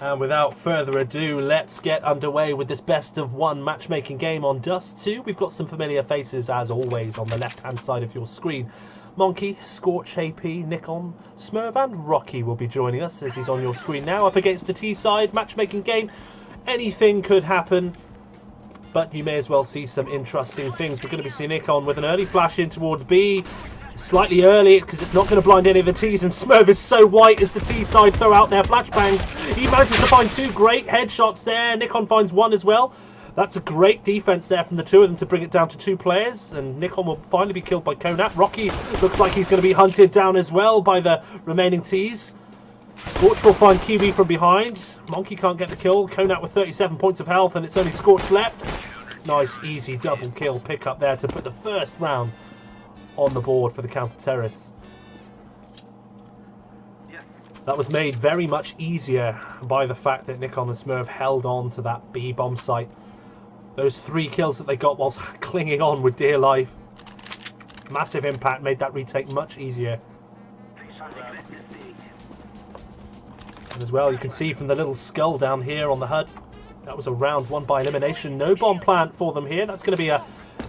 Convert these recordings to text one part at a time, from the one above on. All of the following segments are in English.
And without further ado, let's get underway with this best of one matchmaking game on Dust 2. We've got some familiar faces, as always, on the left-hand side of your screen. Monkey, Scorch, AP, Nikon, Smurf and Rocky will be joining us as he's on your screen now. Up against the T-side matchmaking game, anything could happen, but you may as well see some interesting things. We're going to be seeing Nikon with an early flash in towards B. Slightly early, because it's not going to blind any of the T's, and Smurf is so white as the T-side throw out their flashbangs. He manages to find two great headshots there. Nikon finds one as well. That's a great defense there from the two of them to bring it down to two players, and Nikon will finally be killed by Konat. Rocky looks like he's going to be hunted down as well by the remaining T's. Scorch will find Kiwi from behind. Monkey can't get the kill. Konat with 37 points of health, and it's only Scorch left. Nice, easy double kill pick up there to put the first round on the board for the counter-terrorists. Yes. That was made very much easier by the fact that Nikon and Smurf held on to that B bomb site. Those 3 kills that they got whilst clinging on with dear life. Massive impact, made that retake much easier. And as well, you can see from the little skull down here on the HUD, that was a round won by elimination. No bomb plant for them here. That's going to be a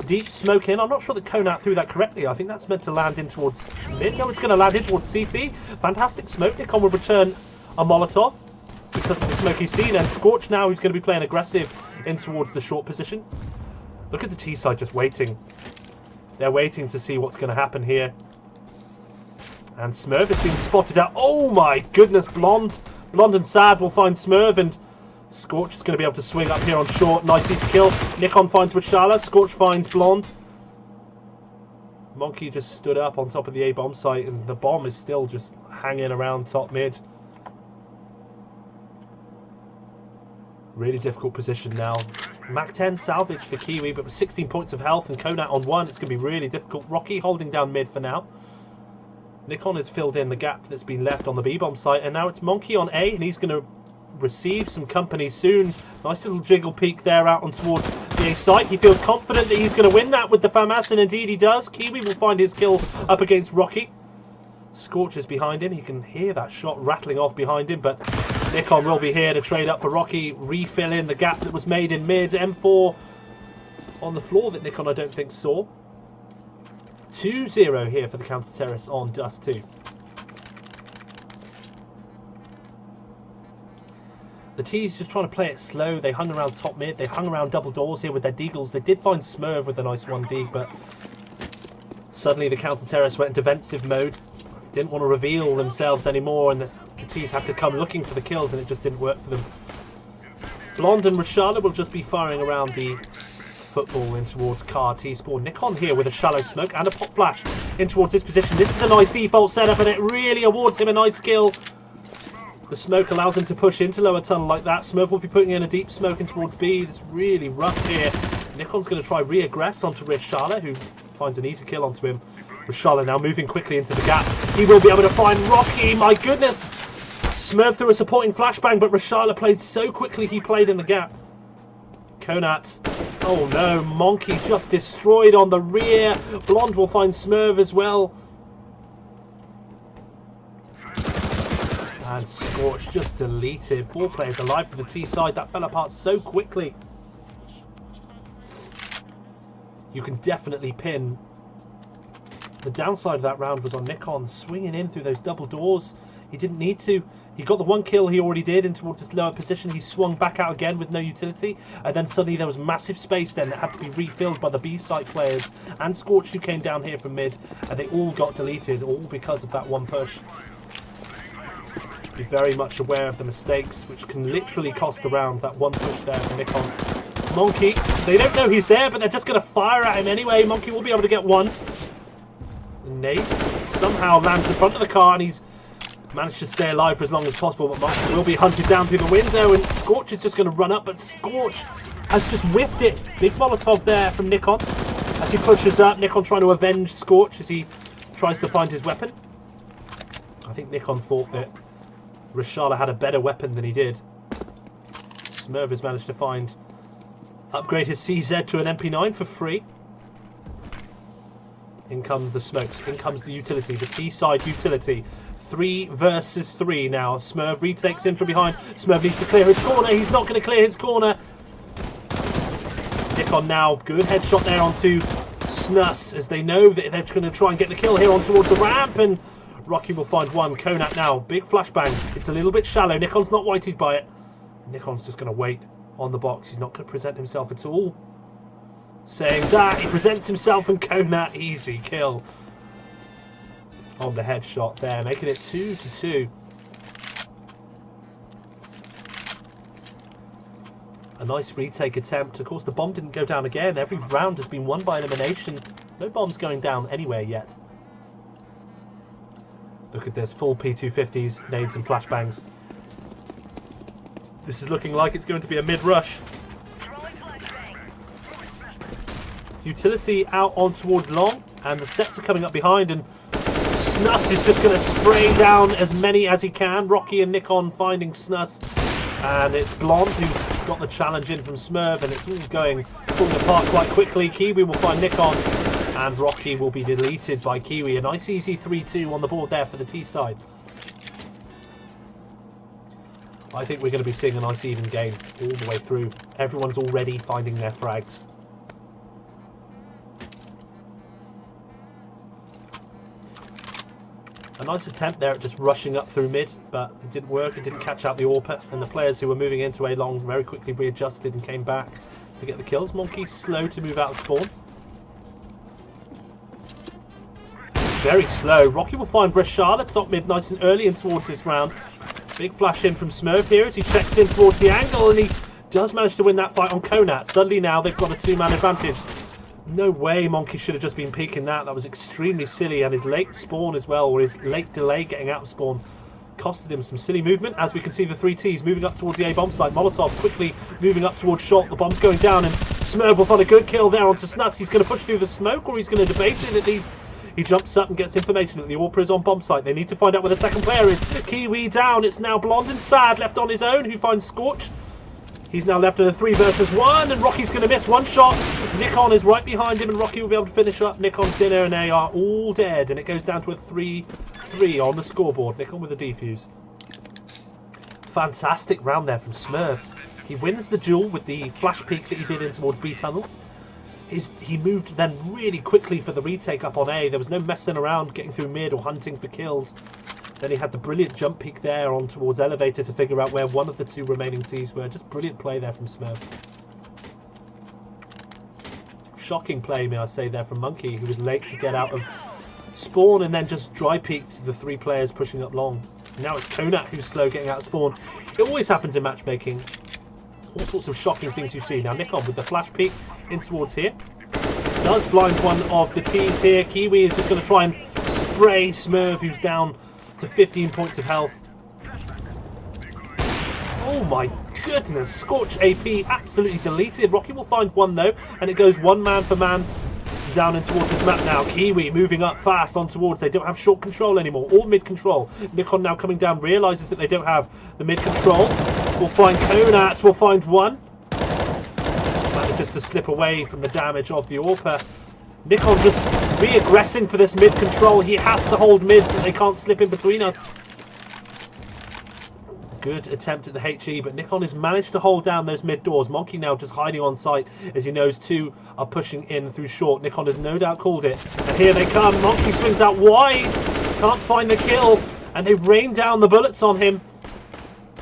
deep smoke in. I'm not sure that Konat threw that correctly. I think that's meant to land in towards mid. No, it's going to land in towards CT. Fantastic smoke. Nikon will return a Molotov because of the smoke he's seen. And Scorch now, who's going to be playing aggressive in towards the short position. Look at the T side just waiting. They're waiting to see what's going to happen here. And Smurf has been spotted out. Oh my goodness, Blonde and Sad will find Smurf, and Scorch is going to be able to swing up here on short. Nice easy kill. Nikon finds Rashala. Scorch finds Blonde. Monkey just stood up on top of the A bomb site, and the bomb is still just hanging around top mid. Really difficult position now. Mac 10 salvage for Kiwi, but with 16 points of health and Konat on 1, it's going to be really difficult. Rocky holding down mid for now. Nikon has filled in the gap that's been left on the B bomb site, and now it's Monkey on A, and he's going to receive some company soon. Nice little jiggle peek there out on towards the A site. He feels confident that he's going to win that with the FAMAS, and indeed he does. Kiwi will find his kill up against Rocky. Scorch is behind him. You can hear that shot rattling off behind him, but Nikon will be here to trade up for Rocky, refill in the gap that was made in mid. M4 on the floor that Nikon I don't think saw. 2-0 here for the counter-terrorists on Dust 2. The T's just trying to play it slow. They hung around top mid. They hung around double doors here with their deagles. They did find Smurf with a nice 1D, but suddenly the counter-terrorists went in defensive mode. Didn't want to reveal themselves anymore, and the T's had to come looking for the kills, and it just didn't work for them. Blonde and Rashala will just be firing around the football in towards car T-Spawn. Nikon here with a shallow smoke and a pop flash in towards this position. This is a nice default setup, and it really awards him a nice kill. The smoke allows him to push into lower tunnel like that. Smurf will be putting in a deep smoke in towards B. It's really rough here. Nikon's going to try re-aggress onto Rashala, who finds an easy kill onto him. Rashala now moving quickly into the gap. He will be able to find Rocky. My goodness! Smurf threw a supporting flashbang, but Rashala played so quickly he played in the gap. Konat. Oh no, Monkey just destroyed on the rear. Blonde will find Smurf as well. And Scorch just deleted. 4 players alive for the T side. That fell apart so quickly. You can definitely pin. The downside of that round was on Nikon swinging in through those double doors. He didn't need to. He got the 1 kill he already did in towards his lower position. He swung back out again with no utility. And then suddenly there was massive space then that had to be refilled by the B side players. And Scorch, who came down here from mid. And they all got deleted, all because of that 1 push. Be very much aware of the mistakes, which can literally cost a round. That 1 push there for Nikon. Monkey, they don't know he's there, but they're just going to fire at him anyway. Monkey will be able to get 1. Nate somehow lands in front of the car, and he's managed to stay alive for as long as possible, but Monkey will be hunted down through the window, and Scorch is just going to run up, but Scorch has just whipped it. Big Molotov there from Nikon as he pushes up. Nikon trying to avenge Scorch as he tries to find his weapon. I think Nikon thought that Rashala had a better weapon than he did. Smurf has managed to upgrade his CZ to an MP9 for free. In come the smokes, in comes the utility, the T-side utility. 3 versus 3 now. Smurf retakes in from behind. Smurf needs to clear his corner. He's not going to clear his corner. Nikon now. Good headshot there onto Snus, as they know that they're going to try and get the kill here on towards the ramp, and Rocky will find one. Konat now. Big flashbang. It's a little bit shallow. Nikon's not whited by it. Nikon's just going to wait on the box. He's not going to present himself at all. Saying that, he presents himself, and Konat, easy kill on the headshot there, making it 2-2. A nice retake attempt. Of course, the bomb didn't go down again. Every round has been won by elimination. No bombs going down anywhere yet. Look at this, full P250s, nades and flashbangs. This is looking like it's going to be a mid-rush. Utility out on towards long, and the steps are coming up behind, and Snus is just going to spray down as many as he can. Rocky and Nikon finding Snus, and it's Blonde who's got the challenge in from Smurf, and it's all falling apart quite quickly. Kiwi will find Nikon, and Rocky will be deleted by Kiwi. A nice easy 3-2 on the board there for the T side. I think we're going to be seeing a nice even game all the way through. Everyone's already finding their frags. A nice attempt there at just rushing up through mid, but it didn't work. It didn't catch out the AWP, and the players who were moving into A long very quickly readjusted and came back to get the kills. Monkey slow to move out of spawn. Very slow. Rocky will find Breshad at top mid nice and early in towards this round. Big flash in from Smurf here as he checks in towards the angle, and he does manage to win that fight on Konat. Suddenly now they've got a 2-man advantage. No way Monkey should have just been peeking that. That was extremely silly, and his late spawn as well, or his late delay getting out of spawn, costed him some silly movement. As we can see, the 3Ts moving up towards the A-bomb site. Molotov quickly moving up towards shot. The bomb's going down, and Smurf will find a good kill there onto Snuts. He's going to push through the smoke, or he's going to debate it at least. He jumps up and gets information that the AWP is on bomb site. They need to find out where the second player is. Kiwi down. It's now Blonde and Sad left on his own, who finds Scorch. He's now left in a 3 versus 1, and Rocky's going to miss one shot. Nikon is right behind him, and Rocky will be able to finish up. Nikon's dinner, and they are all dead, and it goes down to a 3-3 on the scoreboard. Nikon with a defuse. Fantastic round there from Smurf. He wins the duel with the flash peek that he did in towards B tunnels. He moved then really quickly for the retake up on A. There was no messing around getting through mid or hunting for kills. Then he had the brilliant jump peek there on towards elevator to figure out where one of the 2 remaining Ts were. Just brilliant play there from Smurf. Shocking play, may I say, there from Monkey, who was late to get out of spawn and then just dry peeked the 3 players pushing up long. Now it's Konat who's slow getting out of spawn. It always happens in matchmaking. All sorts of shocking things you see. Now Nikon with the flash peek in towards here. Does blind one of the Ts here. Kiwi is just going to try and spray Smurf, who's down to 15 points of health. Oh my goodness. Scorch AP absolutely deleted. Rocky will find one though, and it goes 1 man for man down in towards this map now. Kiwi moving up fast on towards. They don't have short control anymore, or mid control. Nikon now coming down, realises that they don't have the mid control. We'll find Konat, we'll find one. Manages to slip away from the damage of the AWP. Nikon just re-aggressing for this mid control. He has to hold mid so they can't slip in between us. Good attempt at the HE, but Nikon has managed to hold down those mid doors. Monkey now just hiding on site as he knows 2 are pushing in through short. Nikon has no doubt called it. And here they come. Monkey swings out wide. Can't find the kill. And they rain down the bullets on him.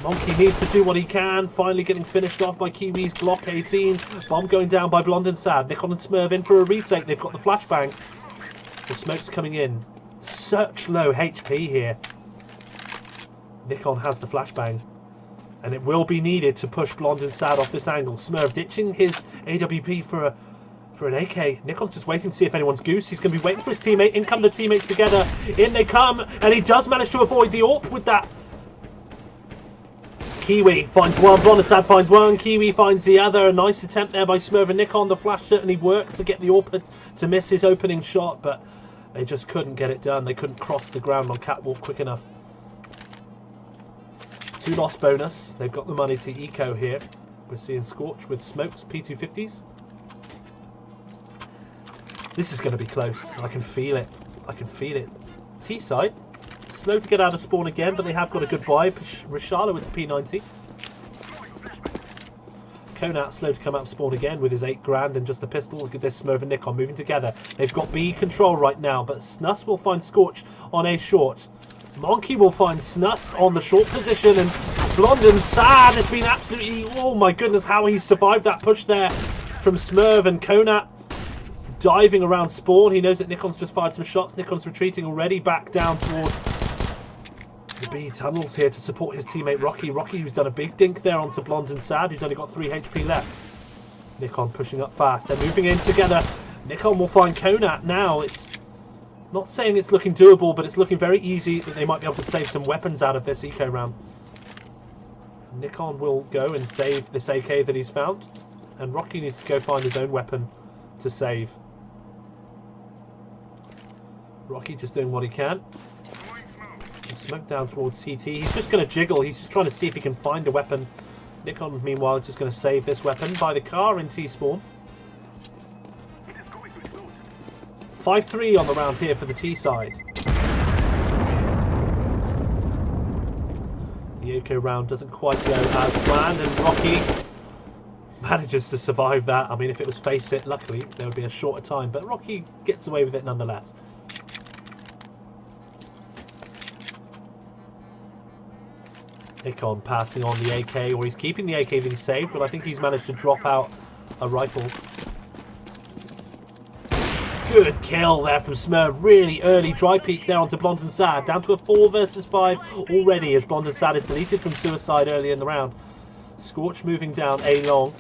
Monkey needs to do what he can. Finally getting finished off by Kiwi's Glock 18. Bomb going down by Blonde and Sad. Nikon and Smurf in for a retake. They've got the flashbang. The smoke's coming in. Such low HP here. Nikon has the flashbang. And it will be needed to push Blonde and Sad off this angle. Smurf ditching his AWP for an AK. Nikon's just waiting to see if anyone's goose. He's going to be waiting for his teammate. In come the teammates together. In they come. And he does manage to avoid the AWP with that. Kiwi finds one, Blondesad finds one, Kiwi finds the other. A nice attempt there by Smurf and Nikon. The flash certainly worked to get the AWP to miss his opening shot, but they just couldn't get it done. They couldn't cross the ground on catwalk quick enough. 2 loss bonus. They've got the money to eco here. We're seeing Scorch with smokes, P250s. This is going to be close. I can feel it. I can feel it. T side. slow to get out of spawn again, but they have got a good buy. Rishala with the P90. Konat slow to come out of spawn again with his 8 grand and just a pistol. Look at this, Smurf and Nikon moving together. They've got B control right now, but Snus will find Scorch on A short. Monkey will find Snus on the short position, and Blonde and Sad has been absolutely... Oh my goodness, how he survived that push there from Smurf, and Konat diving around spawn. He knows that Nikon's just fired some shots. Nikon's retreating already back down towards the B tunnels here to support his teammate Rocky. Rocky, who's done a big dink there onto Blonde and Sad, who's only got 3 HP left. Nikon pushing up fast. They're moving in together. Nikon will find Konat now. It's not saying it's looking doable, but it's looking very easy that they might be able to save some weapons out of this eco round. Nikon will go and save this AK that he's found, and Rocky needs to go find his own weapon to save. Rocky just doing what he can. Smoke down towards CT. He's just going to jiggle. He's just trying to see if he can find a weapon. Nikon, meanwhile, is just going to save this weapon by the car in T-spawn. 5-3 on the round here for the T side. The Yoko round doesn't quite go as planned, and Rocky manages to survive that. I mean, if it was face it, luckily, there would be a shorter time, but Rocky gets away with it nonetheless. Nikon passing on the AK, or he's keeping the AK that he saved, but I think he's managed to drop out a rifle. Good kill there from Smurf. Really early dry peek there onto Blonde and Sad. Down to a 4 versus 5 already, as Blonde and Sad is deleted from suicide early in the round. Scorch moving down A long,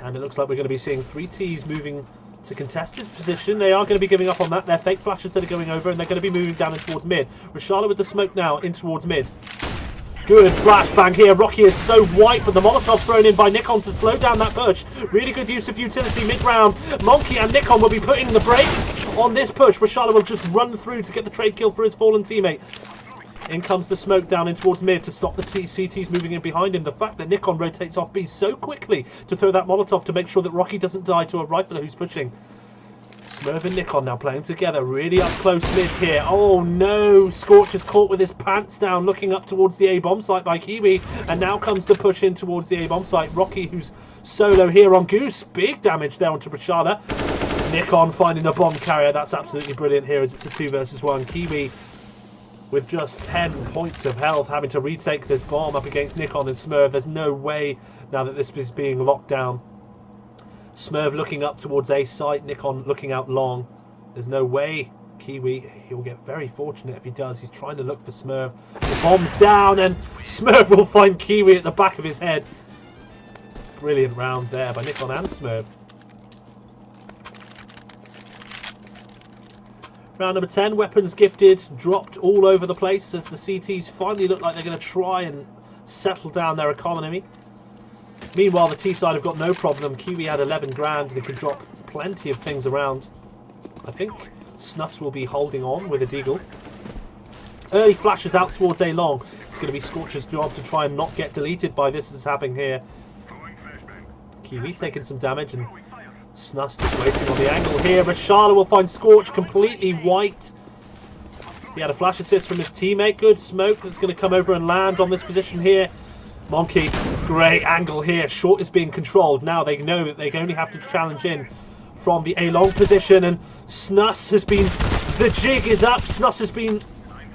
and it looks like we're going to be seeing 3 Ts moving to contest this position. They are going to be giving up on that. They're fake flashes that are going over, and they're going to be moving down in towards mid. Rishala with the smoke now in towards mid. Good flashbang here. Rocky is so white, but the Molotov thrown in by Nikon to slow down that push. Really good use of utility mid-round. Monkey and Nikon will be putting the brakes on this push. Rishala will just run through to get the trade kill for his fallen teammate. In comes the smoke down in towards mid to stop the CTs moving in behind him. The fact that Nikon rotates off B so quickly to throw that Molotov to make sure that Rocky doesn't die to a rifler who's pushing. Smurf and Nikon now playing together, really up close mid here. Oh no, Scorch is caught with his pants down, looking up towards the A-bomb site by Kiwi, and now comes the push in towards the A-bomb site. Rocky, who's solo here on Goose, big damage there onto Rishala. Nikon finding a bomb carrier. That's absolutely brilliant here as it's a 2 versus 1. Kiwi with just 10 points of health, having to retake this bomb up against Nikon and Smurf. There's no way now that this is being locked down. Smurf looking up towards A site, Nikon looking out long. There's no way. Kiwi, he'll get very fortunate if he does. He's trying to look for Smurf. The bomb's down, and Smurf will find Kiwi at the back of his head. Brilliant round there by Nikon and Smurf. Round number 10, weapons gifted, dropped all over the place as the CTs finally look like they're going to try and settle down their economy. Meanwhile, the T side have got no problem. Kiwi had 11 grand. They could drop plenty of things around. I think Snus will be holding on with a deagle. Early flashes out towards A long. It's going to be Scorch's job to try and not get deleted by this that's happening here. Kiwi taking some damage, and Snus just waiting on the angle here. Rishala will find Scorch completely white. He had a flash assist from his teammate. Good smoke that's going to come over and land on this position here. Monkey, great angle here. Short is being controlled. Now they know that they only have to challenge in from the A-long position, and Snus has been... The jig is up. Snus has been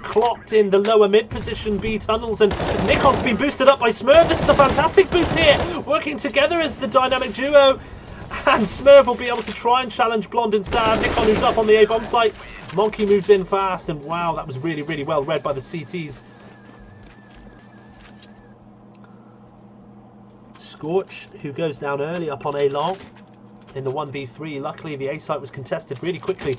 clocked in the lower mid position, B tunnels, and Nikon's been boosted up by Smurf. This is a fantastic boost here. Working together as the dynamic duo, and Smurf will be able to try and challenge Blonde and Sad. Nikon, who's up on the A-bomb site. Monkey moves in fast, and wow, that was really, really well read by the CTs. Scorch, who goes down early up on A long in the 1v3. Luckily, the A site was contested really quickly.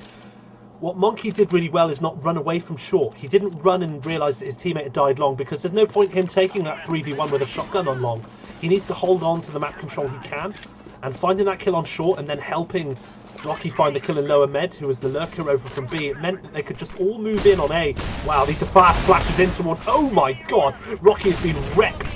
What Monkey did really well is not run away from short. He didn't run and realise that his teammate had died long, because there's no point in him taking that 3v1 with a shotgun on long. He needs to hold on to the map control he can, and finding that kill on short and then helping Rocky find the kill in lower med, who was the lurker over from B. It meant that they could just all move in on A. Wow, these are fast flashes in towards... Oh my god! Rocky has been wrecked.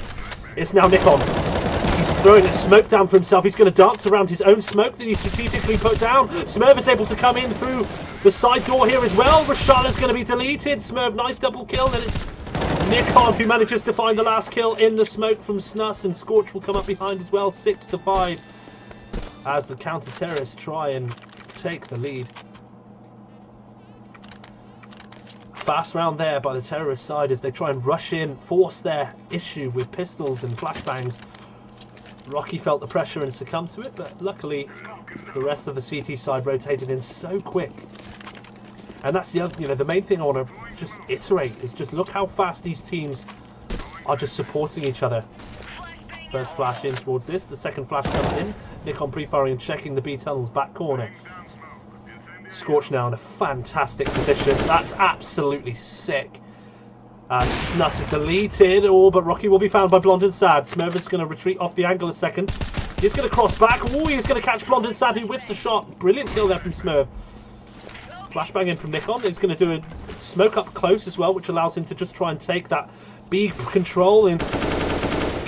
It's now Nikon. He's throwing a smoke down for himself. He's going to dance around his own smoke that he strategically put down. Smurf is able to come in through the side door here as well. Rashala's going to be deleted. Smurf, nice double kill. Then it's Nikon who manages to find the last kill in the smoke from Snus, and Scorch will come up behind as well. 6-5 as the counter-terrorists try and take the lead. Fast round there by the terrorist side as they try and rush in, force their issue with pistols and flashbangs. Rocky felt the pressure and succumbed to it, but luckily the rest of the CT side rotated in so quick. And that's the other, the main thing I want to just iterate is just look how fast these teams are just supporting each other. First flash in towards this, the second flash comes in. Nikon pre-firing and checking the B tunnel's back corner. Scorch now in a fantastic position. That's absolutely sick. Snus is deleted, but Rocky will be found by Blonde and Sad. Smurf is going to retreat off the angle a second. He's going to cross back. Oh, he's going to catch Blonde and Sad, who whips a shot. Brilliant kill there from Smurf. Flashbang in from Nikon. He's going to do a smoke up close as well, which allows him to just try and take that B control. And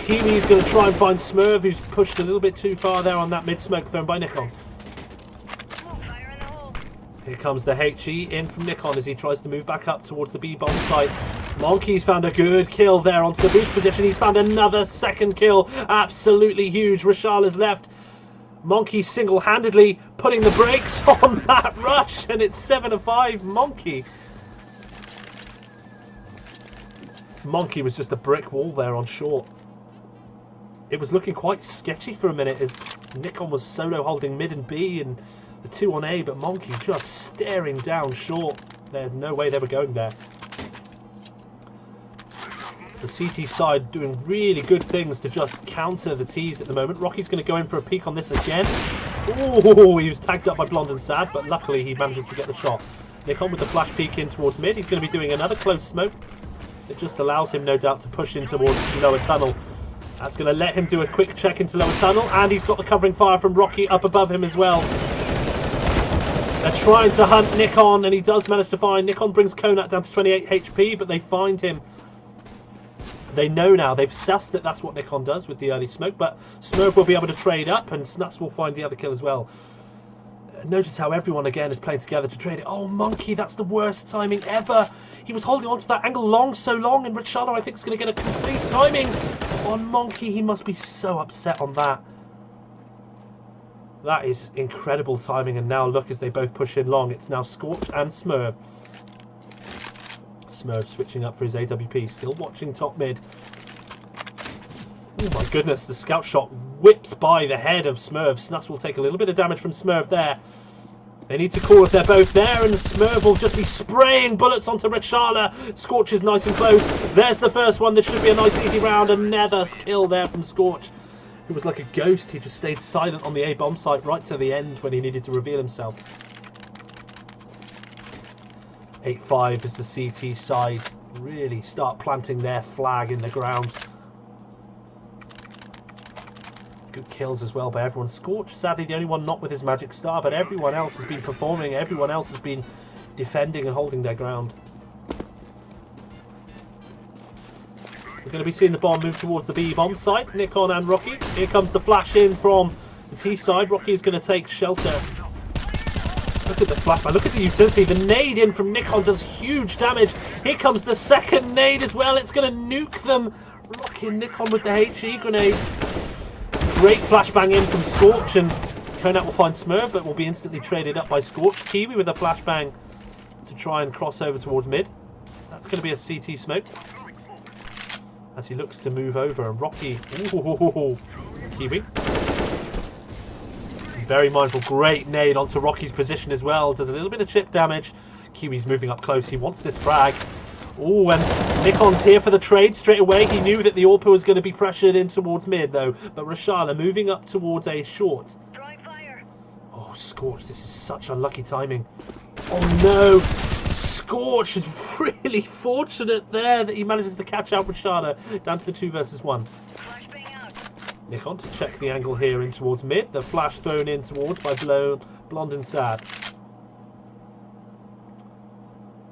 Kiwi is going to try and find Smurf, who's pushed a little bit too far there on that mid-smoke thrown by Nikon. Here comes the HE in from Nikon as he tries to move back up towards the B bomb site. Monkey's found a good kill there onto the boost position. He's found another second kill. Absolutely huge. Rashal has left. Monkey single-handedly putting the brakes on that rush, and it's 7-5 Monkey. Monkey was just a brick wall there on short. It was looking quite sketchy for a minute as Nikon was solo holding mid and B and the 2 on A, but Monkey just staring down short. There's no way they were going there. The CT side doing really good things to just counter the T's at the moment. Rocky's going to go in for a peek on this again. Oh, he was tagged up by Blonde and Sad, but luckily he manages to get the shot. Nikon with the flash peek in towards mid. He's going to be doing another close smoke. It just allows him, no doubt, to push in towards the lower tunnel. That's going to let him do a quick check into lower tunnel, and he's got the covering fire from Rocky up above him as well. They're trying to hunt Nikon, and he does manage to find. Nikon brings Konat down to 28 HP, but they find him. They know now, they've sussed that that's what Nikon does with the early smoke, but Smurf will be able to trade up, and Snuts will find the other kill as well. Notice how everyone again is playing together to trade it. Oh, Monkey, that's the worst timing ever. He was holding on to that angle so long, and Richardo, I think, is going to get a complete timing on Monkey. He must be so upset on that. That is incredible timing, and now look as they both push in long. It's now Scorch and Smurf. Smurf switching up for his AWP, still watching top mid. Oh my goodness, the scout shot whips by the head of Smurf. Snuts will take a little bit of damage from Smurf there. They need to call if they're both there, and Smurf will just be spraying bullets onto Richala. Scorch is nice and close. There's the first one. This should be a nice easy round. Another kill there from Scorch. It was like a ghost. He just stayed silent on the A bomb site right to the end when he needed to reveal himself. 8-5 as the CT side really start planting their flag in the ground. Good kills as well by everyone. Scorch, sadly the only one not with his magic star, but everyone else has been performing. Everyone else has been defending and holding their ground. We're going to be seeing the bomb move towards the B bomb site. Nikon and Rocky. Here comes the flash in from the T side. Rocky is going to take shelter. Look at the flashback. Look at the utility. The nade in from Nikon does huge damage. Here comes the second nade as well. It's going to nuke them. Rocky and Nikon with the HE grenade. Great flashbang in from Scorch, and Konat will find Smurf, but will be instantly traded up by Scorch. Kiwi with a flashbang to try and cross over towards mid. That's going to be a CT smoke as he looks to move over, and Rocky, ooh, Kiwi. Very mindful, great nade onto Rocky's position as well. Does a little bit of chip damage. Kiwi's moving up close, he wants this frag. Oh, and Nikon's here for the trade straight away. He knew that the AWP was going to be pressured in towards mid though, but Rashala moving up towards a short. Oh, Scorch, this is such unlucky timing. Oh no, Scorch is really fortunate there that he manages to catch out Rashala down to the 2 versus 1. Nikon to check the angle here in towards mid. The flash thrown in towards by Blonde and Sad.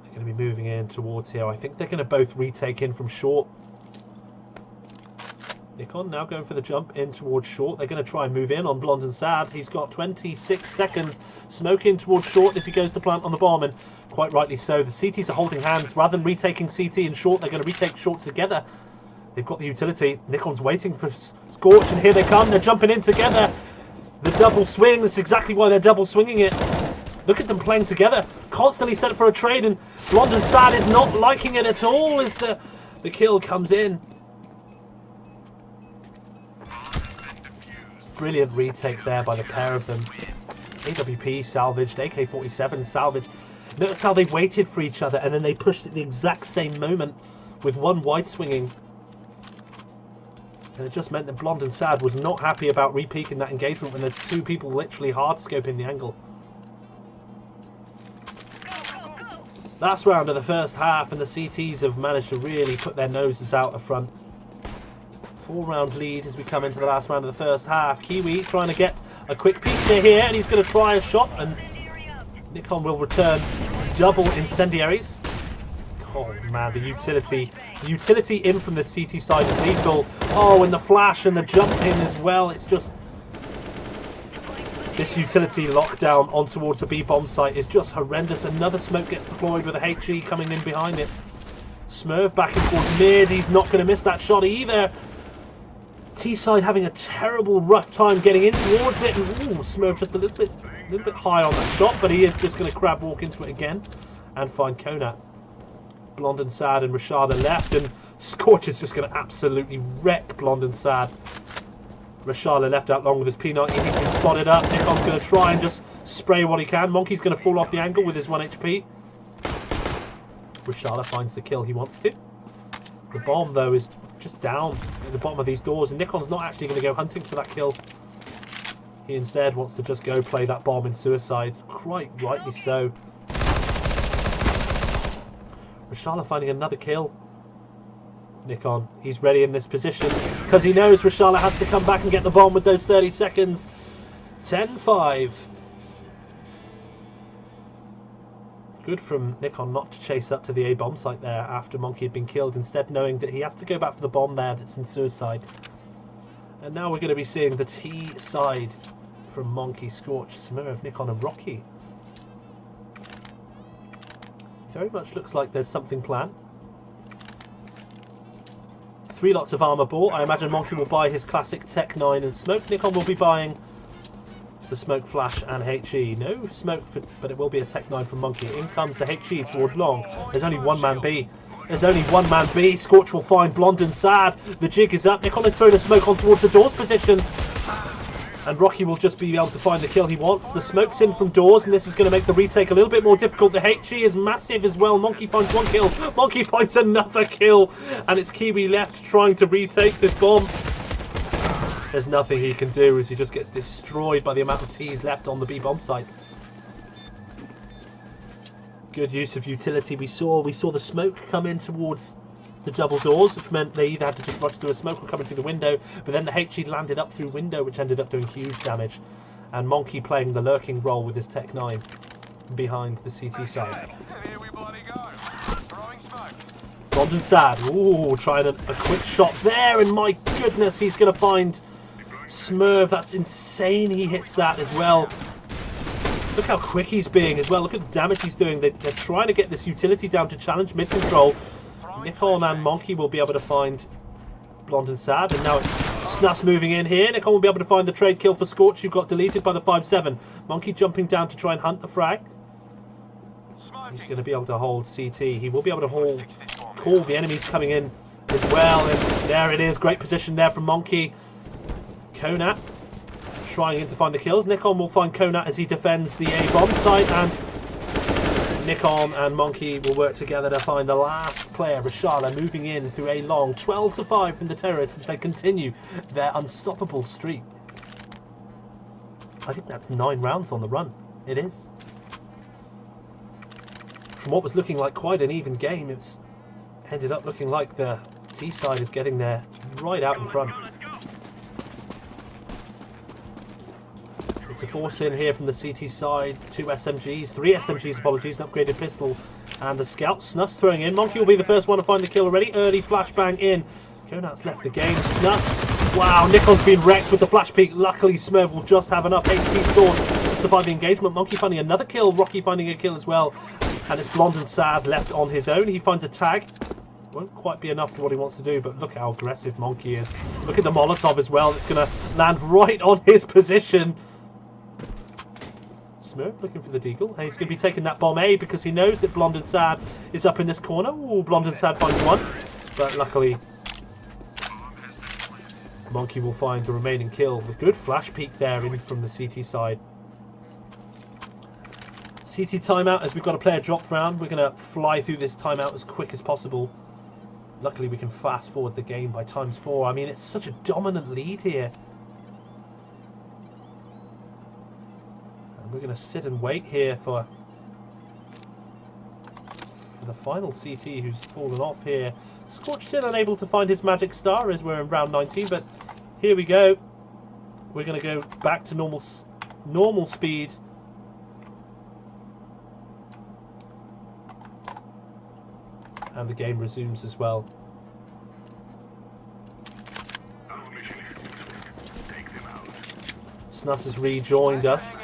They're going to be moving in towards here. I think they're going to both retake in from short. Nikon now going for the jump in towards short. They're going to try and move in on Blonde and Sad. He's got 26 seconds. Smoke in towards short as he goes to plant on the bomb, and quite rightly so. The CTs are holding hands. Rather than retaking CT and short, they're going to retake short together. They've got the utility. Nikon's waiting for Scorch, and here they come. They're jumping in together. The double swing. That's exactly why they're double swinging it. Look at them playing together. Constantly set for a trade, and Blonde and Sad is not liking it at all as the kill comes in. Brilliant retake there by the pair of them. AWP salvaged, AK-47 salvaged. Notice how they waited for each other and then they pushed at the exact same moment with one wide swinging. And it just meant that Blonde and Sad was not happy about re-peaking that engagement when there's two people literally hard scoping the angle. Last round of the first half, and the CTs have managed to really put their noses out of front. 4-round lead as we come into the last round of the first half. Kiwi trying to get a quick peek here, and he's going to try a shot, and Nikon will return double incendiaries. Oh man, the utility in from the CT side is lethal. Oh, and the flash and the jump in as well. It's just this utility lockdown on towards the B bomb site is just horrendous. Another smoke gets deployed with a HE coming in behind it. Smurf back and towards mid. He's not going to miss that shot either. T-side having a terrible rough time getting in towards it, and ooh, Smurf just a little bit high on that shot, but he is just going to crab walk into it again and find Konat. Blonde and Sad and Rashada left, and Scorch is just going to absolutely wreck Blonde and Sad. Rashada left out long with his P90, he's been spotted up. Nikon's going to try and just spray what he can. Monkey's going to fall off the angle with his 1 HP. Rashada finds the kill he wants to. The bomb though is just down at the bottom of these doors, and Nikon's not actually going to go hunting for that kill. He instead wants to just go play that bomb in suicide. Quite rightly so. Rashala finding another kill. Nikon, he's ready in this position because he knows Rashala has to come back and get the bomb with those 30 seconds. 10-5. Good from Nikon not to chase up to the A bomb site there after Monkey had been killed, instead knowing that he has to go back for the bomb there that's in suicide. And now we're going to be seeing the T side from Monkey, Scorch, Smurf, Nikon and Rocky. Very much looks like there's something planned. 3 lots of armor bought. I imagine Monkey will buy his classic Tech 9 and smoke. Nikon will be buying the smoke flash and HE. No smoke, but it will be a Tech 9 from Monkey. In comes the HE towards long. There's only one man B. There's only one man B. Scorch will find Blonde and Sad. The jig is up. Nikon has thrown a smoke on towards the doors position. And Rocky will just be able to find the kill he wants. The smoke's in from doors, and this is going to make the retake a little bit more difficult. The HE is massive as well. Monkey finds 1 kill. Monkey finds another kill. And it's Kiwi left trying to retake this bomb. There's nothing he can do as he just gets destroyed by the amount of T's left on the B bomb site. Good use of utility. We saw the smoke come in towards the double doors, which meant they either had to just rush through a smoke or come in through the window, but then the HE landed up through window, which ended up doing huge damage. And Monkey playing the lurking role with his Tech 9 behind the CT side. Blonde and Sad, ooh, trying a quick shot there, and my goodness, he's going to find Smurf. That's insane, he hits that as well. Look how quick he's being as well. Look at the damage he's doing. They're trying to get this utility down to challenge mid-control. Nikon and Monkey will be able to find Blonde and Sad, and now it's Snuff's moving in here. Nikon will be able to find the trade kill for Scorch, who got deleted by the 5-7. Monkey jumping down to try and hunt the frag. He's going to be able to hold CT. He will be able to call the enemies coming in as well, and there it is. Great position there from Monkey. Konat trying in to find the kills. Nikon will find Konat as he defends the A bomb site, and Nikon and Monkey will work together to find the last player, Rashala, moving in through A long. 12-5 from the terrorists as they continue their unstoppable streak. I think that's 9 rounds on the run. It is. From what was looking like quite an even game, it's ended up looking like the T side is getting there right out in front. It's a force in here from the CT side. 2 SMGs, 3 SMGs, apologies, an upgraded pistol and the scout. Snuss throwing in. Monkey will be the first one to find the kill already. Early flashbang in. Konat's left the game. Snus. Wow, Nikon's been wrecked with the flash peek. Luckily, Smurf will just have enough HP sword to survive the engagement. Monkey finding another kill. Rocky finding a kill as well. And it's Blonde and Sad left on his own. He finds a tag. Won't quite be enough for what he wants to do, but look how aggressive Monkey is. Look at the Molotov as well. It's going to land right on his position. Smurf looking for the deagle. And he's going to be taking that bomb A because he knows that Blonde and Sad is up in this corner. Ooh, Blonde and Sad finds one. But luckily, Monkey will find the remaining kill. A good flash peek there in from the CT side. CT timeout as we've got a player dropped round. We're going to fly through this timeout as quick as possible. Luckily we can fast forward the game by ×4. I mean, it's such a dominant lead here. And we're going to sit and wait here for the final CT who's fallen off here. Scorch still unable to find his magic star as we're in round 19, but here we go. We're going to go back to normal speed. And the game resumes as well. Snus has rejoined us.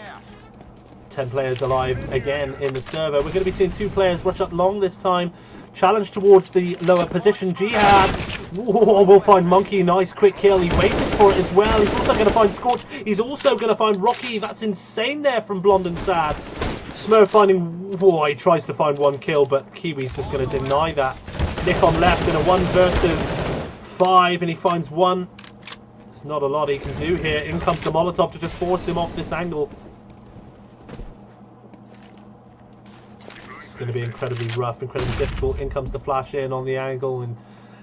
10 players alive again in the server. We're going to be seeing 2 players rush up long this time. Challenge towards the lower position. Jihad. Whoa, we'll find Monkey. Nice quick kill. He waited for it as well. He's also going to find Scorch. He's also going to find Rocky. That's insane there from Blonde and Sad. Smurf finding... Whoa, he tries to find 1 kill, but Kiwi's just going to deny that. Nikon left in a 1 versus 5, and he finds 1. There's not a lot he can do here. In comes the Molotov to just force him off this angle. It's going to be incredibly rough, incredibly difficult. In comes the flash in on the angle, and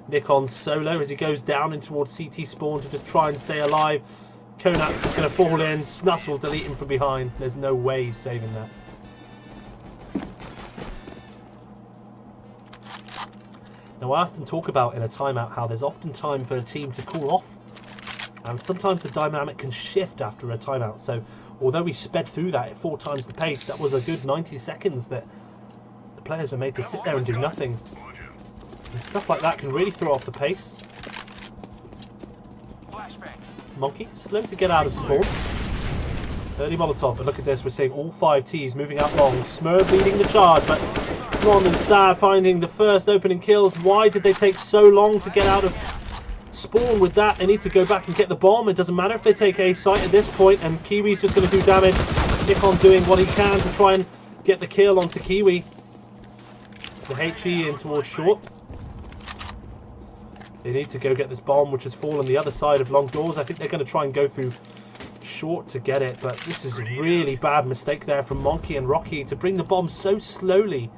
Nikon's solo as he goes down in towards CT spawn to just try and stay alive. Konat's just going to fall in. Snus will delete him from behind. There's no way he's saving that. Now, I often talk about in a timeout how there's often time for a team to cool off, and sometimes the dynamic can shift after a timeout. So although we sped through that at 4 times the pace, that was a good 90 seconds that the players were made to sit there and do nothing. And stuff like that can really throw off the pace. Monkey, slow to get out of spawn. Early Molotov, but look at this, we're seeing all 5 Ts moving out long. Smurf leading the charge, but Blonde and Sad finding the first opening kills. Why did they take so long to get out of spawn with that? They need to go back and get the bomb. It doesn't matter if they take a site at this point, and Kiwi's just going to do damage. Nikon doing what he can to try and get the kill onto Kiwi. The HE in towards short. They need to go get this bomb, which has fallen the other side of long doors. I think they're going to try and go through short to get it, but this is a really bad mistake there from Monkey and Rocky to bring the bomb so slowly.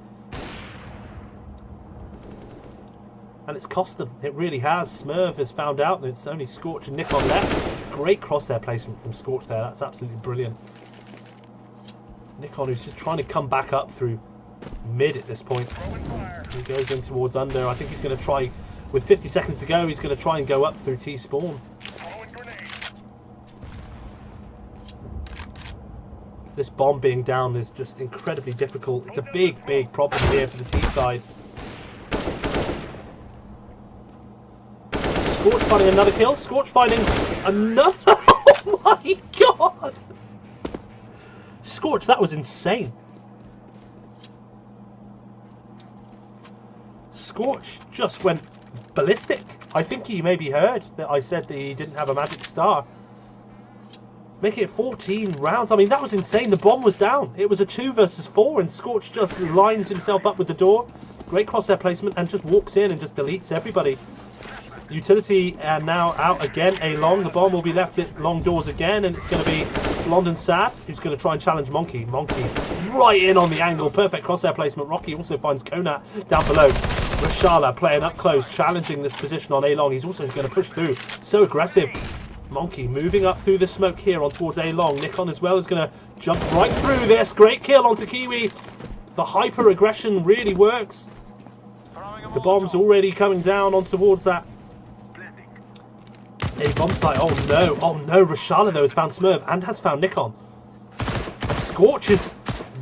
And it's cost them. It really has. Smurf has found out that it's only Scorch and Nikon left. Great crosshair placement from Scorch there. That's absolutely brilliant. Nikon, who's just trying to come back up through mid at this point. He goes in towards under. I think he's going to try, with 50 seconds to go, he's going to try and go up through T-spawn. This bomb being down is just incredibly difficult. It's a big, big problem here for the T side. Scorch finding another kill. Scorch finding another. Oh my god! Scorch, that was insane. Scorch just went ballistic. I think he maybe heard that I said that he didn't have a magic star. Making it 14 rounds. I mean, that was insane. The bomb was down. It was a 2 versus 4, and Scorch just lines himself up with the door. Great crosshair placement, and just walks in and just deletes everybody. Utility now out again. A long. The bomb will be left at long doors again, and it's going to be Blonde and Sad who's going to try and challenge Monkey. Monkey right in on the angle. Perfect crosshair placement. Rocky also finds Konat down below. Rashala playing up close, challenging this position on A long. He's also going to push through. So aggressive. Monkey moving up through the smoke here on towards A long. Nikon as well is going to jump right through this. Great kill onto Kiwi. The hyper aggression really works. The bomb's already coming down on towards that A bomb site. Oh no, oh no. Rashala though has found Smurf and has found Nikon. And Scorch is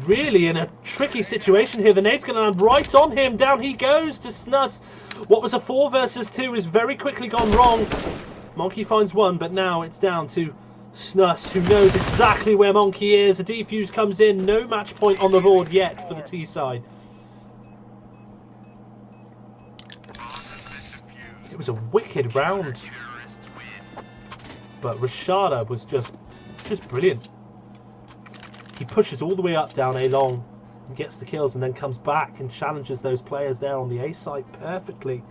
really in a tricky situation here. The nade's going to land right on him. Down he goes to Snus. What was a 4 versus 2 is very quickly gone wrong. Monkey finds one, but now it's down to Snus, who knows exactly where Monkey is. A defuse comes in. No match point on the board yet for the T side. It was a wicked round. But Rashada was just brilliant. He pushes all the way up down A long and gets the kills, and then comes back and challenges those players there on the A side perfectly.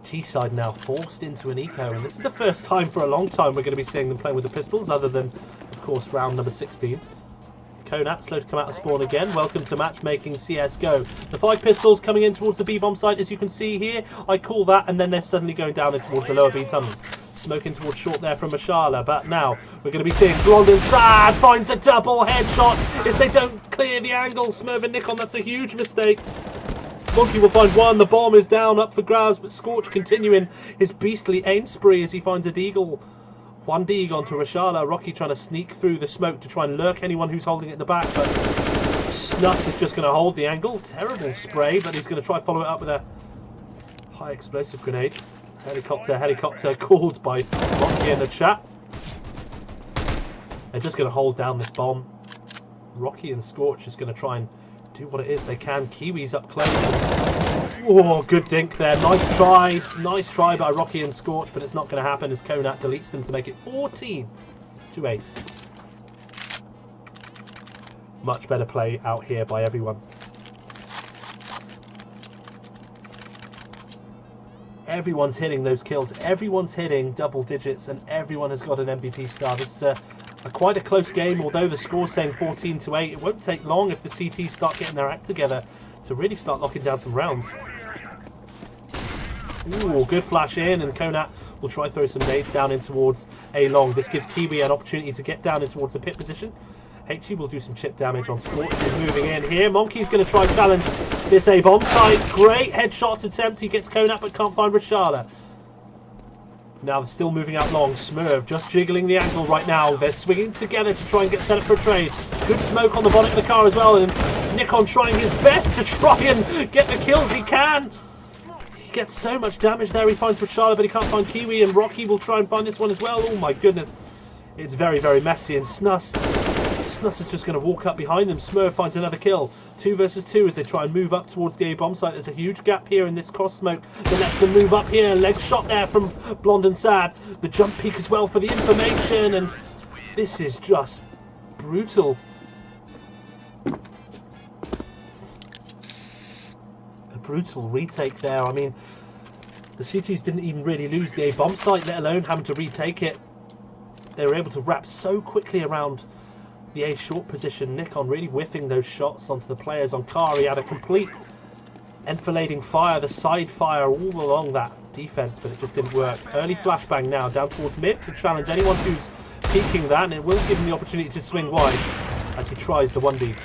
T side now forced into an eco, and this is the first time for a long time we're going to be seeing them playing with the pistols, other than, of course, round number 16. Konat slow to come out of spawn again. Welcome to matchmaking CSGO. The 5 pistols coming in towards the B bomb site, as you can see here. I call that, and then they're suddenly going down in towards the lower B tunnels. Smoking towards short there from Mashala, but now we're going to be seeing Blonde and Sad finds a double headshot. If they don't clear the angle, Smurf and Nikon, that's a huge mistake. Monkey will find one. The bomb is down, up for grabs, but Scorch continuing his beastly aim spree as he finds a deagle. One deag onto Rashala. Rocky trying to sneak through the smoke to try and lurk anyone who's holding it in the back, but Snus is just going to hold the angle. Terrible spray, but he's going to try and follow it up with a high explosive grenade. Helicopter called by Rocky in the chat. They're just going to hold down this bomb. Rocky and Scorch is going to try and do what it is they can. Kiwi's up close. Oh, good dink there. Nice try by Rocky and Scorch, but it's not going to happen as Konat deletes them to make it 14-8. Much better play out here by everyone. Everyone's hitting those kills. Everyone's hitting double digits, and everyone has got an MVP star. This is quite a close game, although the score's saying 14-8. It won't take long if the CT start getting their act together to really start locking down some rounds. Ooh, good flash in, and Konat will try throw some nades down in towards A long. This gives Kiwi an opportunity to get down in towards the pit position. HE will do some chip damage on Scorch. He's moving in here. Monkey's going to try challenge this A bomb site. Great headshot attempt. He gets Konat but can't find Rashala. Now they're still moving out long. Smurf just jiggling the angle right now. They're swinging together to try and get set up for a trade. Good smoke on the bonnet of the car as well, and Nikon trying his best to try and get the kills he can. He gets so much damage there. He finds Rashala, but he can't find Kiwi, and Rocky will try and find this one as well. Oh my goodness. It's very, very messy, and Snus is just going to walk up behind them. Smurf finds another kill. 2 versus 2 as they try and move up towards the A bomb site. There's a huge gap here in this cross smoke that lets them move up here. Leg shot there from Blonde and Sad. The jump peek as well for the information, and this is just brutal. A brutal retake there. I mean, the CTs didn't even really lose the A bomb site, let alone having to retake it. They were able to wrap so quickly around the A short position. Nikon really whiffing those shots onto the players on car. He had a complete enfilading fire, the side fire all along that defense, but it just didn't work. Early flashbang now down towards mid to challenge anyone who's peeking that, and it will give him the opportunity to swing wide as he tries the 1D.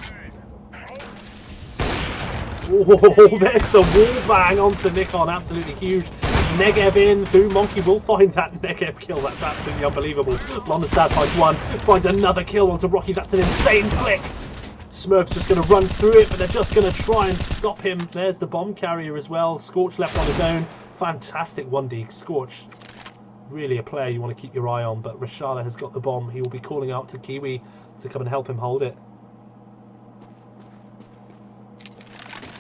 Oh, there's the wall bang onto Nikon, absolutely huge. Negev in through. Monkey will find that Negev kill. That's absolutely unbelievable. Blondestad finds one, finds another kill onto Rocky. That's an insane flick. Smurf's just going to run through it, but they're just going to try and stop him. There's the bomb carrier as well. Scorch left on his own. Fantastic 1D. Scorch, really a player you want to keep your eye on, but Rashala has got the bomb. He will be calling out to Kiwi to come and help him hold it.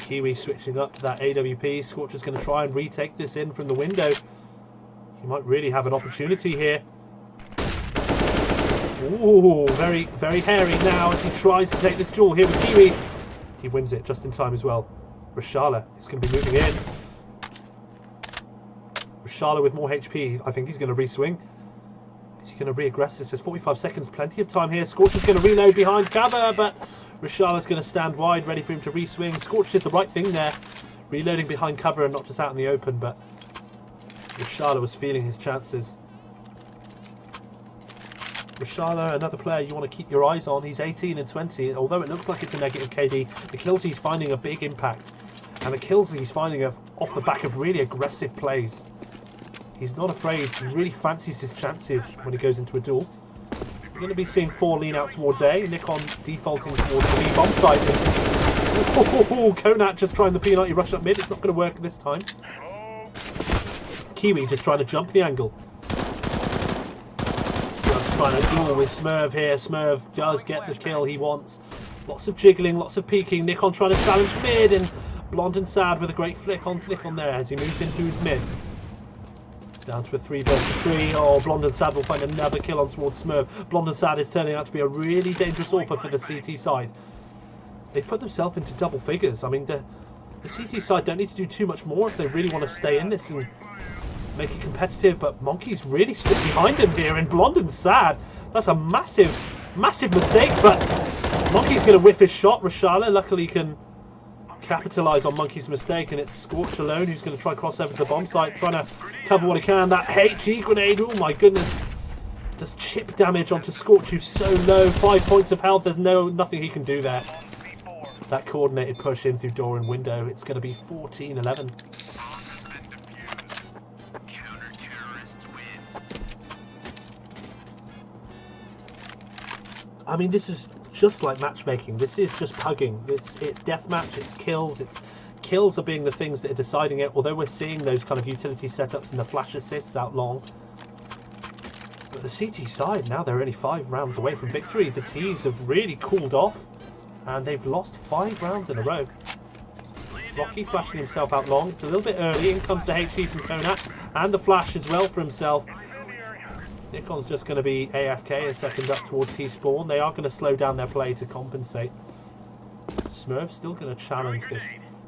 Kiwi switching up to that AWP. Scorch is going to try and retake this in from the window. He might really have an opportunity here. Ooh, very, very hairy now as he tries to take this duel here with Kiwi. He wins it just in time as well. Rashala is going to be moving in. Rashala with more HP. I think he's going to re-swing. Is he going to re-aggress this? There's 45 seconds, plenty of time here. Scorch is going to reload behind cover, but Rashala's going to stand wide, ready for him to re-swing. Scorch did the right thing there, reloading behind cover and not just out in the open, but Rashala was feeling his chances. Rashala, another player you want to keep your eyes on. He's 18 and 20. Although it looks like it's a negative KD, the kills he's finding a big impact. And the kills he's finding are off the back of really aggressive plays. He's not afraid. He really fancies his chances when he goes into a duel. We're going to be seeing 4 lean out towards A. Nikon defaulting towards the B bomb site. Oh, Konat just trying the P90 rush up mid. It's not going to work this time. Kiwi just trying to jump the angle. Just trying to duel with Smurv here. Smurv does get the kill he wants. Lots of jiggling, lots of peeking. Nikon trying to challenge mid, and Blonde and Sad with a great flick onto Nikon there as he moves into his mid. Down to a 3 versus 3. Oh, Blonde and Sad will find another kill on towards Smurv. Blonde and Sad is turning out to be a really dangerous AWP for the CT side. They've put themselves into double figures. I mean, the CT side don't need to do too much more if they really want to stay in this and make it competitive, but Monkey's really slipped behind him here, and Blonde and Sad, that's a massive mistake, but Monkey's going to whiff his shot. Rashala luckily can capitalise on Monkey's mistake, and it's Scorch alone who's going to try cross over to the bomb site, trying to cover what he can. That HE grenade, oh my goodness, does chip damage onto Scorch, who's so low, 5 points of health. There's nothing he can do there. That coordinated push in through door and window, it's going to be 14-11. I mean, this is just like matchmaking. This is just pugging. It's deathmatch, it's kills. Kills are being the things that are deciding it, although we're seeing those kind of utility setups and the flash assists out long. But the CT side, now they're only 5 rounds away from victory. The T's have really cooled off, and they've lost 5 rounds in a row. Rocky flashing himself out long. It's a little bit early. In comes the HE from Konat, and the flash as well for himself. Nikon's just going to be AFK a second up towards T-spawn. They are going to slow down their play to compensate. Smurf's still going to challenge this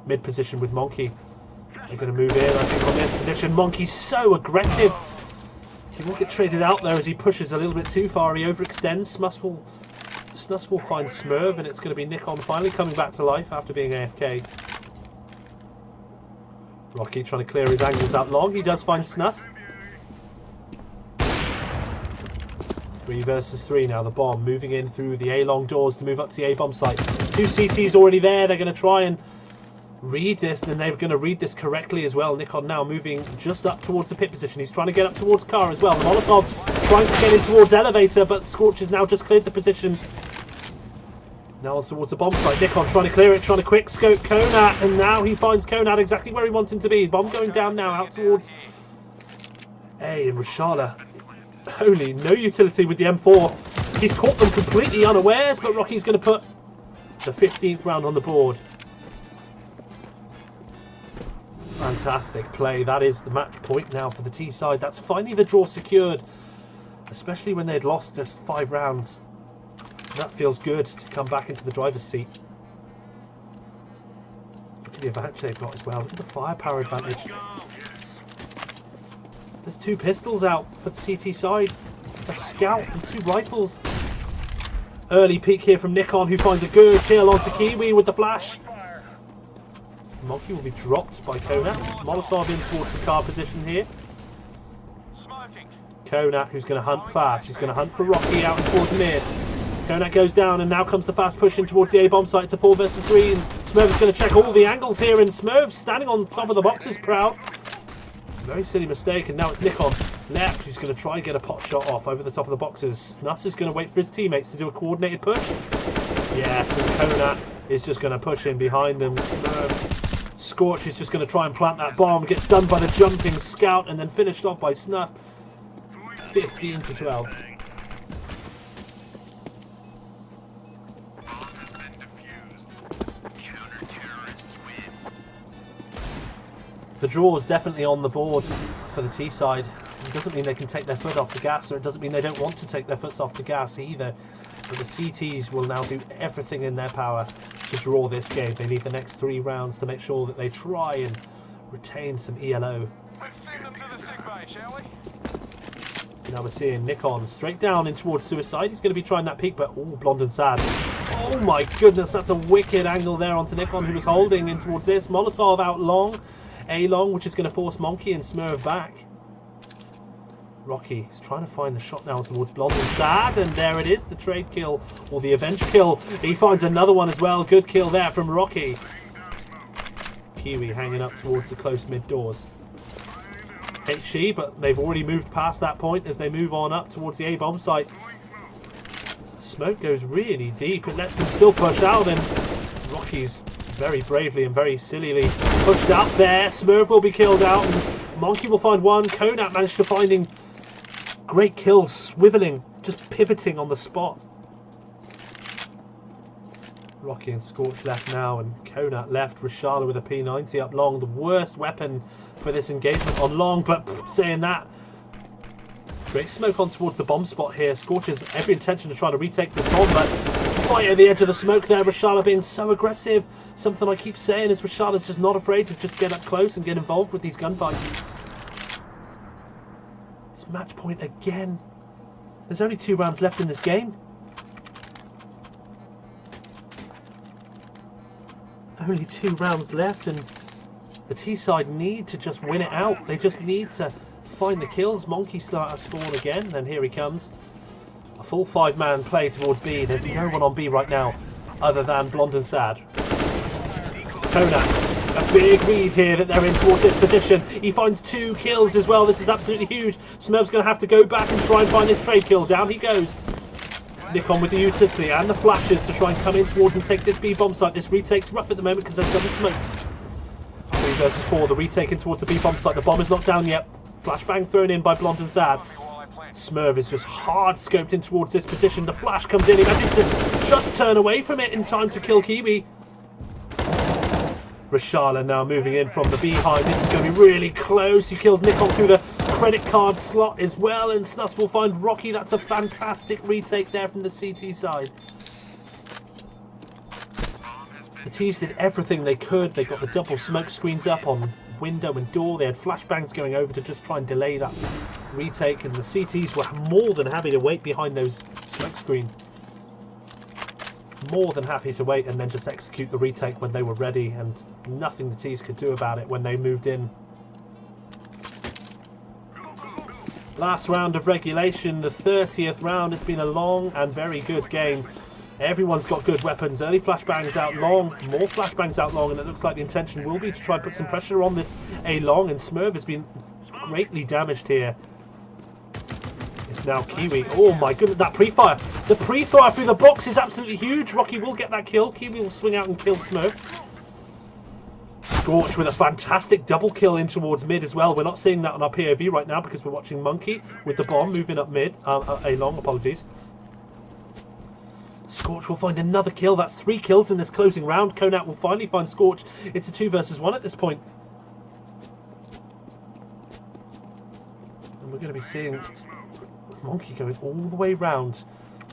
mid position with Monkey. They're going to move in, I think, on this position. Monkey's so aggressive. He will get traded out there as he pushes a little bit too far. He overextends. Snus will find Smurf, and it's going to be Nikon finally coming back to life after being AFK. Rocky trying to clear his angles out long. He does find Snus. 3 versus 3 now. The bomb moving in through the A-long doors to move up to the A-bomb site. 2 CTs already there. They're going to try and read this, and they're going to read this correctly as well. Nikon now moving just up towards the pit position. He's trying to get up towards car as well. Molotov trying to get in towards elevator, but Scorch has now just cleared the position. Now on towards the bomb site. Nikon trying to clear it, trying to quick scope Konat, and now he finds Konat exactly where he wants him to be. Bomb going down now out towards A, and Rashala. Only no utility with the M4. He's caught them completely unawares, but Rocky's going to put the 15th round on the board. Fantastic play. That is the match point now for the T side. That's finally the draw secured, especially when they'd lost just 5 rounds. That feels good to come back into the driver's seat. Look at the advantage they've got as well. Look at the firepower advantage. There's 2 pistols out for the CT side, a scout and 2 rifles. Early peek here from Nikon, who finds a good kill onto Kiwi with the flash. Monkey will be dropped by Konat. Molotov in towards the car position here. Konat, who's going to hunt fast. He's going to hunt for Rocky out towards mid. Konat goes down, and now comes the fast push in towards the A-bomb site. It's a 4 versus 3, and Smurf is going to check all the angles here, and Smurf standing on top of the boxes, proud. Very silly mistake, and now it's Nikon left who's going to try and get a pot shot off over the top of the boxes. Snus is going to wait for his teammates to do a coordinated push. Yes, and Konat is just going to push in behind them. Scorch is just going to try and plant that bomb. Gets done by the jumping scout and then finished off by Snuff. 15-12. The draw is definitely on the board for the T side. It doesn't mean they can take their foot off the gas, or it doesn't mean they don't want to take their foot off the gas either. But the CTs will now do everything in their power to draw this game. They need the next 3 rounds to make sure that they try and retain some ELO. Let's send them to the sick bay, shall we? Now we're seeing Nikon straight down in towards suicide. He's going to be trying that peek, but oh, Blonde and Sad. Oh my goodness, that's a wicked angle there onto Nikon, who was holding in towards this. Molotov out long. A-long, which is going to force Monkey and Smurf back. Rocky is trying to find the shot now towards Blonde and Sad, and there it is, the trade kill, or the avenge kill. He finds another one as well. Good kill there from Rocky. Kiwi hanging up towards the close mid doors. HG, but they've already moved past that point as they move on up towards the A-bomb site. Smoke goes really deep. It lets them still push out, and Rocky's very bravely and very sillily pushed up there. Smurf will be killed out, and Monkey will find one. Konat managed to finding great kills, swiveling, just pivoting on the spot. Rocky and Scorch left now, and Konat left. Rashala with a P90 up long, the worst weapon for this engagement on long, but saying that, great smoke on towards the bomb spot here. Scorch has every intention of trying to retake this bomb, but right at the edge of the smoke there. Rashala being so aggressive. Something I keep saying is Rashala's just not afraid to just get up close and get involved with these gunfights. It's match point again. There's only 2 rounds left in this game. Only 2 rounds left, and the T-side need to just win it out. They just need to find the kills. Monkey start to spawn again, and here he comes. A full 5-man play towards B. There's no one on B right now other than Blonde and Sad. Konat, a big read here that they're in towards this position. He finds 2 kills as well. This is absolutely huge. Smurf's going to have to go back and try and find this trade kill. Down he goes. Nikon with the utility and the flashes to try and come in towards and take this B bomb site. This retake's rough at the moment because there's double smokes. 3 versus 4, the retake in towards the B bomb site. The bomb is not down yet. Flashbang thrown in by Blonde and Sad. Smurf is just hard scoped in towards this position. The flash comes in. He manages to just turn away from it in time to kill Kiwi. Rashala now moving in from the behind. This is going to be really close. He kills Nikon through the credit card slot as well, and Snus will find Rocky. That's a fantastic retake there from the CT side. The T's did everything they could. They got the double smoke screens up on window and door. They had flashbangs going over to just try and delay that retake, and the CTs were more than happy to wait behind those smoke screens. More than happy to wait and then just execute the retake when they were ready, and nothing the T's could do about it when they moved in. Last round of regulation, the 30th round. It's been a long and very good game. Everyone's got good weapons. Early flashbangs out long, more flashbangs out long, and it looks like the intention will be to try and put some pressure on this A long, and Smurf has been greatly damaged here. It's now Kiwi. Oh my goodness, that pre-fire. The pre-fire through the box is absolutely huge. Rocky will get that kill. Kiwi will swing out and kill Smurf. Scorch with a fantastic double kill in towards mid as well. We're not seeing that on our POV right now because we're watching Monkey with the bomb moving up mid. A long, apologies. Scorch will find another kill. That's 3 kills in this closing round. Konat will finally find Scorch. It's a 2 versus 1 at this point. And we're going to be seeing Monkey going all the way round.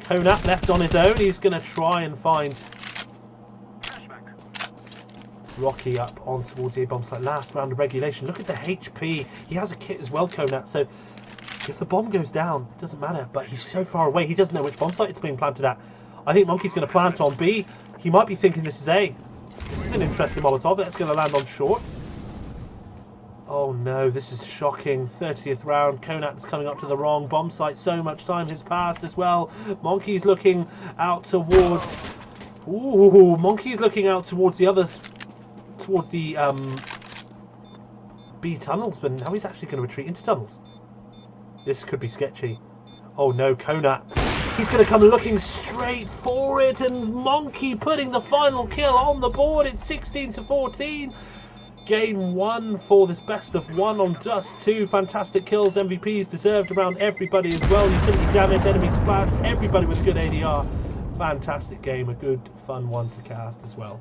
Konat left on his own. He's going to try and find Rocky up on towards the A-bomb site. Last round of regulation. Look at the HP. He has a kit as well, Konat. So if the bomb goes down, it doesn't matter. But he's so far away, he doesn't know which bomb site it's being planted at. I think Monkey's going to plant on B. He might be thinking this is A. This is an interesting Molotov. That's going to land on short. Oh no, this is shocking. 30th round. Konat's coming up to the wrong bomb site. So much time has passed as well. Monkey's looking out towards... Ooh, Monkey's looking out towards the others... towards the B tunnels, but now he's actually going to retreat into tunnels. This could be sketchy. Oh no, Konat. He's going to come looking straight for it, and Monkey putting the final kill on the board. It's 16-14. Game 1 for this best of 1 on Dust 2. Fantastic kills, MVPs deserved around everybody as well. Utility damage, enemies flashed, everybody with good ADR. Fantastic game, a good fun one to cast as well.